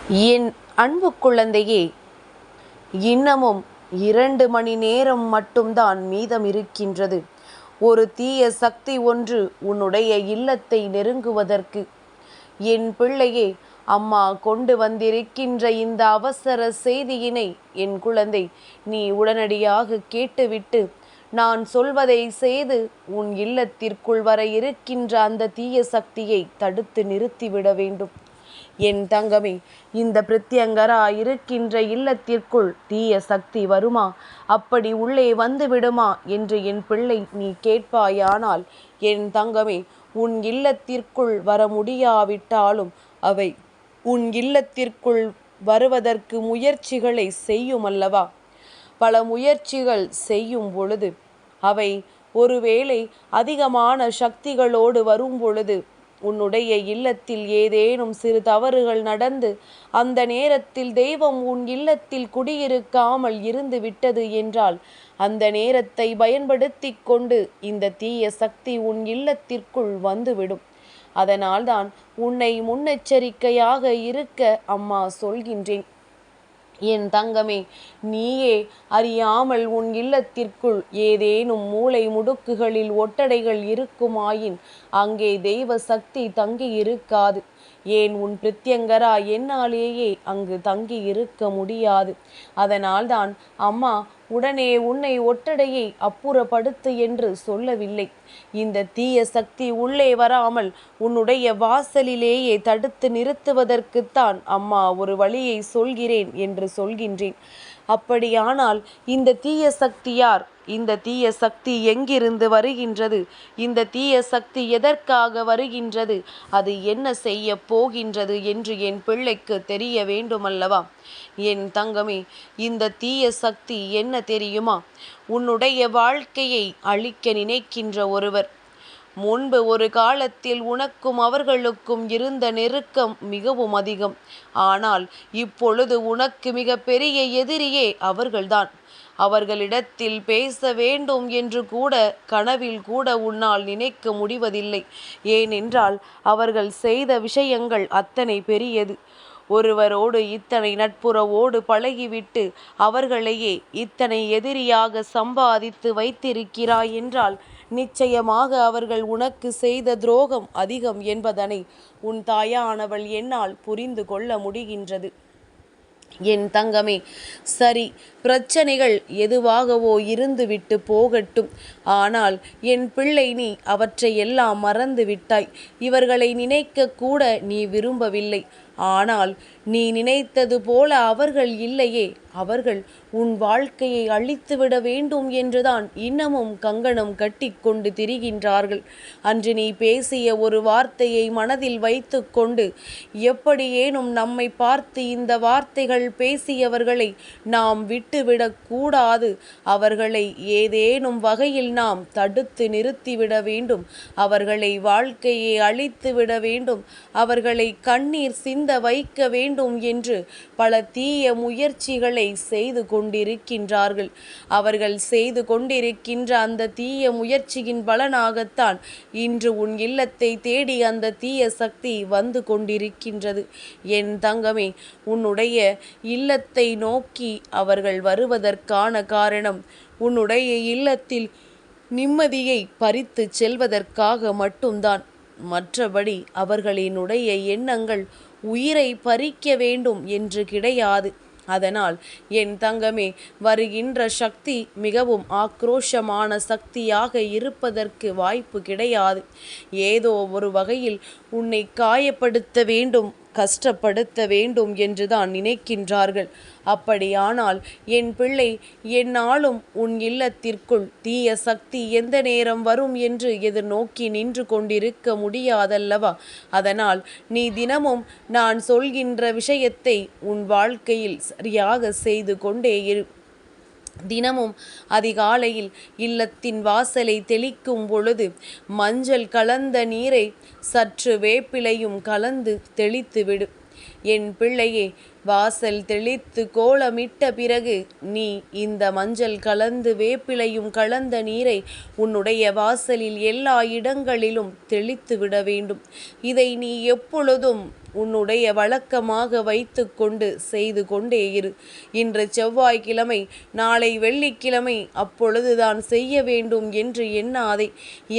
என் அன்பு குழந்தையே, இன்னமும் 2 மணி நேரம் மட்டும்தான் மீதம் இருக்கின்றது. ஒரு தீய சக்தி ஒன்று உன்னுடைய இல்லத்தை நெருங்குவதற்கு. என் பிள்ளையே, அம்மா கொண்டு வந்திருக்கின்ற இந்த அவசர செய்தியினை என் குழந்தை நீ உடனடியாக கேட்டுவிட்டு, நான் சொல்வதை செய்து உன் இல்லத்திற்குள் வர இருக்கின்ற அந்த தீய சக்தியை தடுத்து நிறுத்திவிட வேண்டும். என் தங்கமே, இந்த பிரத்யங்கரா இருக்கின்ற இல்லத்திற்குள் தீய சக்தி வருமா, அப்படி உள்ளே வந்து விடுமா என்று என் பிள்ளை நீ கேட்பாயானால், என் தங்கமே, உன் இல்லத்திற்குள் வர முடியாவிட்டாலும் அவை உன் இல்லத்திற்குள் வருவதற்கு முயற்சிகளை செய்யும் அல்லவா? பல முயற்சிகள் செய்யும் பொழுது அவை ஒருவேளை அதிகமான சக்திகளோடு வரும் பொழுது உன்னுடைய இல்லத்தில் ஏதேனும் சிறு தவறுகள் நடந்து அந்த நேரத்தில் தெய்வம் உன் இல்லத்தில் குடியிருக்காமல் இருந்து விட்டது என்றால், அந்த நேரத்தை பயன்படுத்தி கொண்டு இந்த தீய சக்தி உன் இல்லத்திற்குள் வந்துவிடும். அதனால்தான் உன்னை முன்னெச்சரிக்கையாக இருக்க அம்மா சொல்கின்றேன். என் தங்கமே, நீயே அறியாமல் உன் இல்லத்திற்குள் ஏதேனும் மூலை முடுக்குகளில் ஒட்டடைகள் இருக்குமாயின் அங்கே தெய்வ சக்தி தங்கி இருக்காது. ஏன், உன் பிரத்யங்கரா என்னாலேயே அங்கு தங்கி இருக்க முடியாது. அதனால்தான் அம்மா உடனே உன்னை ஒட்டடையை அப்புறப்படுத்து என்று சொல்லவில்லை. இந்த தீய சக்தி உள்ளே வராமல் உன்னுடைய வாசலிலேயே தடுத்து நிறுத்துவதற்குத்தான் அம்மா ஒரு வழியை சொல்கிறேன் என்று சொல்கின்றேன். அப்படியானால் இந்த தீய சக்தி யார்? இந்த தீய சக்தி எங்கிருந்து வருகின்றது? இந்த தீய சக்தி எதற்காக வருகின்றது? அது என்ன செய்ய போகின்றது என்று என் பிள்ளைக்கு தெரிய வேண்டுமல்லவா? என் தங்கமே, இந்த தீய சக்தி என்ன தெரியுமா? உன்னுடைய வாழ்க்கையை அழிக்க நினைக்கின்ற ஒருவர். முன்பு ஒரு காலத்தில் உனக்கும் அவர்களுக்கும் இருந்த நெருக்கம் மிகவும் அதிகம். ஆனால் இப்பொழுது உனக்கு மிக பெரிய எதிரியே அவர்கள்தான். அவர்களிடத்தில் பேச வேண்டும் என்று கூட கனவில் கூட உன்னால் நினைக்க முடிவதில்லை. ஏனென்றால் அவர்கள் செய்த விஷயங்கள் அத்தனை பெரியது. ஒருவரோடு இத்தனை நட்புறவோடு பழகிவிட்டு அவர்களையே இத்தனை எதிரியாக சம்பாதித்து வைத்திருக்கிறாய் என்றால், நிச்சயமாக அவர்கள் உனக்கு செய்த துரோகம் அதிகம் என்பதனை உன் தாயானவள் என்னால் புரிந்து கொள்ள முடிகின்றது. என் தங்கமே, சரி, பிரச்சனைகள் எதுவாகவோ இருந்துவிட்டு போகட்டும். ஆனால் என் பிள்ளை, நீ அவற்றை எல்லாம் மறந்து விட்டாய். இவர்களை நினைக்க கூட நீ விரும்பவில்லை. ஆனால் நீ நினைத்தது போல அவர்கள் இல்லையே. அவர்கள் உன் வாழ்க்கையை அழித்துவிட வேண்டும் என்றுதான் இன்னமும் கங்கணம் கட்டி கொண்டு திரிகின்றார்கள். அன்று நீ பேசிய ஒரு வார்த்தையை மனதில் வைத்து கொண்டு, எப்படியேனும் நம்மை பார்த்து இந்த வார்த்தைகள் பேசியவர்களை நாம் விட்டுவிடக்கூடாது, அவர்களை ஏதேனும் வகையில் நாம் தடுத்து நிறுத்திவிட வேண்டும், அவர்களை வாழ்க்கையை அழித்துவிட வேண்டும், அவர்களை கண்ணீர் சிந்த வைக்க வேண்டும் என்று பல தீய முயற்சிகளை செய்து கொண்டிருக்கின்றார்கள். அவர்கள் செய்து கொண்டிருக்கின்ற அந்த தீய முயற்சியின் பலனாகத்தான் இன்று உன் இல்லத்தை தேடி அந்த தீய சக்தி வந்து கொண்டிருக்கின்றது. என் தங்கமே, உன்னுடைய இல்லத்தை நோக்கி அவர்கள் வருவதற்கான காரணம் உன்னுடைய இல்லத்தில் நிம்மதியை பறித்து செல்வதற்காக மட்டும்தான். மற்றபடி அவர்களினுடைய எண்ணங்கள் உயிரை பறிக்க வேண்டும் என்று கிடையாது. அதனால் என் தங்கமே, வருகின்ற சக்தி மிகவும் ஆக்ரோஷமான சக்தியாக இருப்பதற்கு வாய்ப்பு கிடையாது. ஏதோ ஒரு வகையில் உன்னை காயப்படுத்த வேண்டும், கஷ்டப்படுத்த வேண்டும் என்றுதான் நினைக்கின்றார்கள். அப்படியானால் என் பிள்ளை, என்னாலும் உன் இல்லத்திற்குள் தீய சக்தி எந்த நேரம் வரும் என்று எதிர்நோக்கி நின்று கொண்டிருக்க முடியாதல்லவா? அதனால் நீ தினமும் நான் சொல்கின்ற விஷயத்தை உன் வாழ்க்கையில் சரியாக செய்து கொண்டே இரு. தினமும் அதிகாலையில் இல்லத்தின் வாசலை தெளிக்கும் பொழுது மஞ்சள் கலந்த நீரை சற்று வேப்பிலையும் கலந்து தெளித்துவிடு. என் பிள்ளையே, வாசல் தெளித்து கோலமிட்ட பிறகு நீ இந்த மஞ்சள் கலந்து வேப்பிலையும் கலந்த நீரை உன்னுடைய வாசலில் எல்லா இடங்களிலும் தெளித்து விட வேண்டும். இதை நீ எப்பொழுதும் உன்னுடைய வழக்கமாக வைத்து கொண்டு செய்து கொண்டே இரு. இன்று செவ்வாய்க்கிழமை, நாளை வெள்ளிக்கிழமை, அப்பொழுதுதான் செய்ய வேண்டும் என்று எண்ணாதே.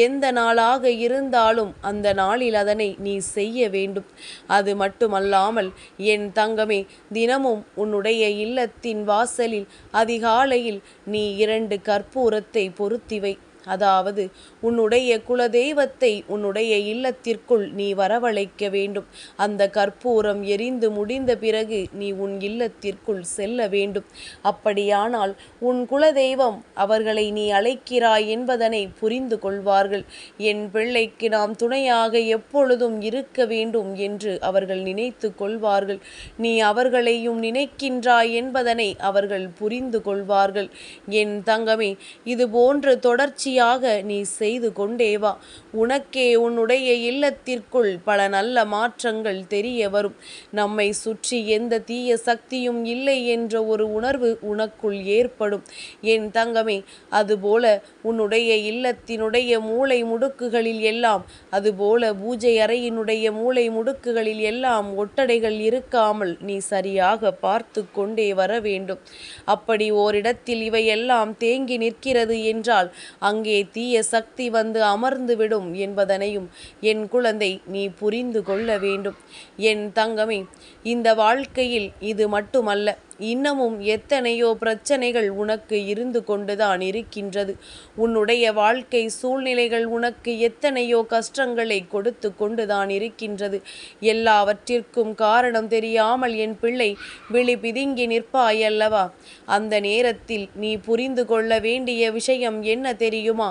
எந்த நாளாக இருந்தாலும் அந்த நாளில் அதனை நீ செய்ய வேண்டும். அது மட்டுமல்லாமல் என் தங்கமே, தினமும் உன்னுடைய இல்லத்தின் வாசலில் அதிகாலையில் நீ 2 கற்பூரத்தை பொருத்திவை. அதாவது உன்னுடைய குலதெய்வத்தை உன்னுடைய இல்லத்திற்குள் நீ வரவழைக்க வேண்டும். அந்த கற்பூரம் எரிந்து முடிந்த பிறகு நீ உன் இல்லத்திற்குள் செல்ல வேண்டும். அப்படியானால் உன் குலதெய்வம் அவர்களை நீ அழைக்கிறாய் என்பதனை புரிந்து கொள்வார்கள். என் பிள்ளைக்கு நாம் துணையாக எப்பொழுதும் இருக்க வேண்டும் என்று அவர்கள் நினைத்து கொள்வார்கள். நீ அவர்களையும் நினைக்கின்றாய் என்பதனை அவர்கள் புரிந்து கொள்வார்கள். என் தங்கமே, இது போன்று தொடர்ச்சி நீ செய்து கொண்டே வா. உனக்கே உன்னுடைய இல்லத்திற்குள் பல நல்ல மாற்றங்கள் தெரிய வரும். நம்மை சுற்றி எந்த தீய சக்தியும் இல்லை என்ற ஒரு உணர்வு உனக்குள் ஏற்படும். என் தங்கமே, அதுபோல உன்னுடைய இல்லத்தினுடைய மூளை முடுக்குகளில் எல்லாம், அதுபோல பூஜை அறையினுடைய மூளை முடுக்குகளில் எல்லாம் ஒட்டடைகள் இருக்காமல் நீ சரியாக பார்த்து கொண்டே வர வேண்டும். அப்படி ஓரிடத்தில் இவையெல்லாம் தேங்கி நிற்கிறது என்றால் அங்கே தீய சக்தி வந்து அமர்ந்துவிடும் என்பதனையும் என் குழந்தை நீ புரிந்து கொள்ள வேண்டும். என் தங்கமே, இந்த வாழ்க்கையில் இது மட்டுமல்ல, இன்னமும் எத்தனையோ பிரச்சனைகள் உனக்கு இருந்து கொண்டுதான் இருக்கின்றது. உன்னுடைய வாழ்க்கை சூழ்நிலைகள் உனக்கு எத்தனையோ கஷ்டங்களை கொடுத்து கொண்டுதான் இருக்கின்றது. எல்லாவற்றிற்கும் காரணம் தெரியாமல் என் பிள்ளை விழி பிதுங்கி நிற்பாயல்லவா? அந்த நேரத்தில் நீ புரிந்து கொள்ள வேண்டிய விஷயம் என்ன தெரியுமா?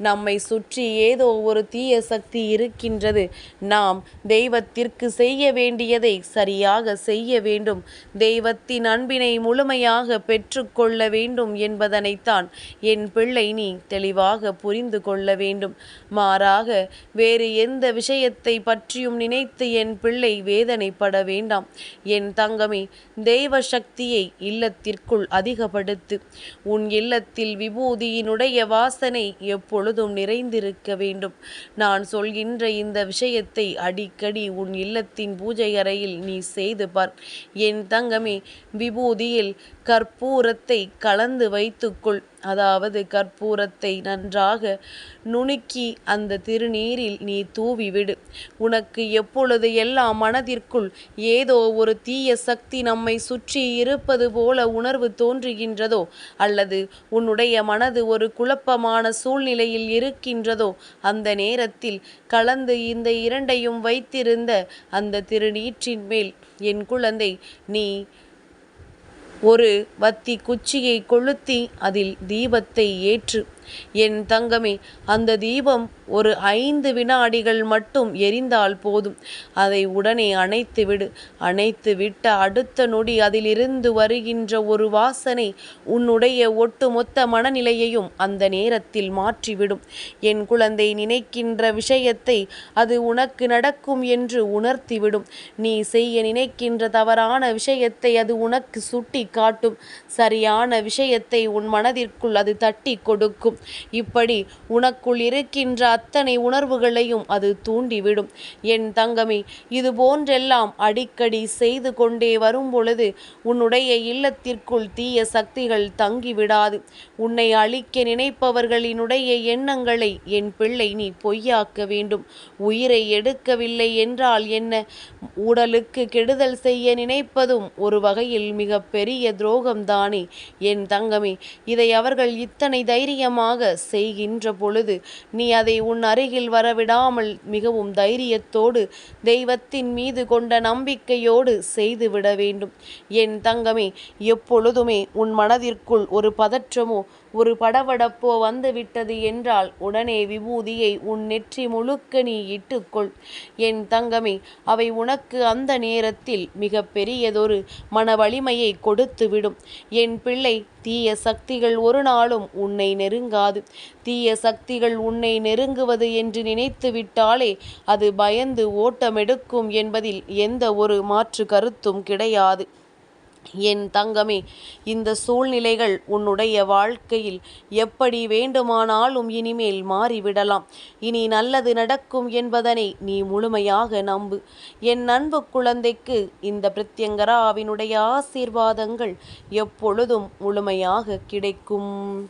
நம்மை சுற்றி ஏதோ ஒரு தீய சக்தி இருக்கின்றது. நாம் தெய்வத்திற்கு செய்ய வேண்டியதை சரியாக செய்ய வேண்டும். தெய்வத்தின் அன்பினை முழுமையாக பெற்றுக்கொள்ள வேண்டும் என்பதனைத்தான் என் பிள்ளை நீ தெளிவாக புரிந்து கொள்ள வேண்டும். மாறாக வேறு எந்த விஷயத்தை பற்றியும் நினைத்து என் பிள்ளை வேதனைப்பட வேண்டாம். என் தங்கமே, தெய்வ சக்தியை இல்லத்திற்குள் அதிகப்படுத்து. உன் இல்லத்தில் விபூதியினுடைய வாசனை எப்பொழுதும் நிறைந்திருக்க வேண்டும். நான் சொல்கின்ற இந்த விஷயத்தை அடிக்கடி உன் இல்லத்தின் பூஜை அறையில் நீ செய்து பார். என் தங்கமே, விபூதியில் கற்பூரத்தை கலந்து வைத்துக்கொள். அதாவது கற்பூரத்தை நன்றாக நுணுக்கி அந்த திருநீரில் நீ தூவிவிடு. உனக்கு எப்பொழுது எல்லாம் மனதிற்குள் ஏதோ ஒரு தீய சக்தி நம்மை சுற்றி இருப்பது போல உணர்வு தோன்றுகின்றதோ, அல்லது உன்னுடைய மனது ஒரு குழப்பமான சூழ்நிலையில் இருக்கின்றதோ, அந்த நேரத்தில் கலந்து இந்த 2ஐயும் வைத்திருந்த அந்த திருநீற்றின் மேல் என் குழந்தை நீ ஒரு வத்தி குச்சியை கொளுத்தி அதில் தீபத்தை ஏற்று. என் தங்கமே, அந்த தீபம் ஒரு 5 வினாடிகள் மட்டும் எரிந்தால் போதும். அதை உடனே அணைத்து விடு. அணைத்து விட்ட அடுத்த நொடி அதிலிருந்து வருகின்ற ஒரு வாசனை உன்னுடைய ஒட்டுமொத்த மனநிலையையும் அந்த நேரத்தில் மாற்றிவிடும். என் குழந்தை, நினைக்கின்ற விஷயத்தை அது உனக்கு நடக்கும் என்று உணர்த்திவிடும். நீ செய்ய நினைக்கின்ற தவறான விஷயத்தை அது உனக்கு சுட்டி காட்டும். சரியான விஷயத்தை உன் மனதிற்குள் அது தட்டி கொடுக்கும். இப்படி உனக்குள் இருக்கின்ற அத்தனை உணர்வுகளையும் அது தூண்டிவிடும். என் தங்கமே, இது போன்றெல்லாம் அடிக்கடி செய்து கொண்டே வரும் பொழுது உன்னுடைய இல்லத்திற்குள் தீய சக்திகள் தங்கிவிடாது. உன்னை அழிக்க நினைப்பவர்களினுடைய எண்ணங்களை என் பிள்ளை நீ பொய்யாக்க வேண்டும். உயிரை எடுக்கவில்லை என்றால் என்ன, உடலுக்கு கெடுதல் செய்ய நினைப்பதும் ஒரு வகையில் மிக பெரிய துரோகம்தானே. என் தங்கமே, இதை அவர்கள் இத்தனை தைரியமாக செய்கின்ற பொழுது நீ அதை உன் அருகில் வரவிடாமல் மிகவும் தைரியத்தோடு தெய்வத்தின் மீது கொண்ட நம்பிக்கையோடு செய்துவிட வேண்டும். என் தங்கமே, எப்பொழுதுமே உன் மனதிற்குள் ஒரு பதற்றமோ ஒரு படபடப்போ வந்துவிட்டது என்றால் உடனே விபூதியை உன் நெற்றி முழுக்க நீ இட்டுக்கொள். என் தங்கமே, அவை உனக்கு அந்த நேரத்தில் மிக பெரியதொரு மன வலிமையை கொடுத்துவிடும். என் பிள்ளை, தீய சக்திகள் ஒரு நாளும் உன்னை நெருங்காது. தீய சக்திகள் உன்னை நெருங்குவது என்று நினைத்து விட்டாலே அது பயந்து ஓட்டமெடுக்கும் என்பதில் எந்த ஒரு மாற்று கருத்தும் கிடையாது. என் தங்கமே, இந்த சூழ்நிலைகள் உன்னுடைய வாழ்க்கையில் எப்படி வேண்டுமானாலும் இனிமேல் மாறிவிடலாம். இனி நல்லது நடக்கும் என்பதனை நீ முழுமையாக நம்பு. என் அன்பு குழந்தைக்கு இந்த பிரத்யங்கராவினுடைய ஆசீர்வாதங்கள் எப்பொழுதும் முழுமையாக கிடைக்கும்.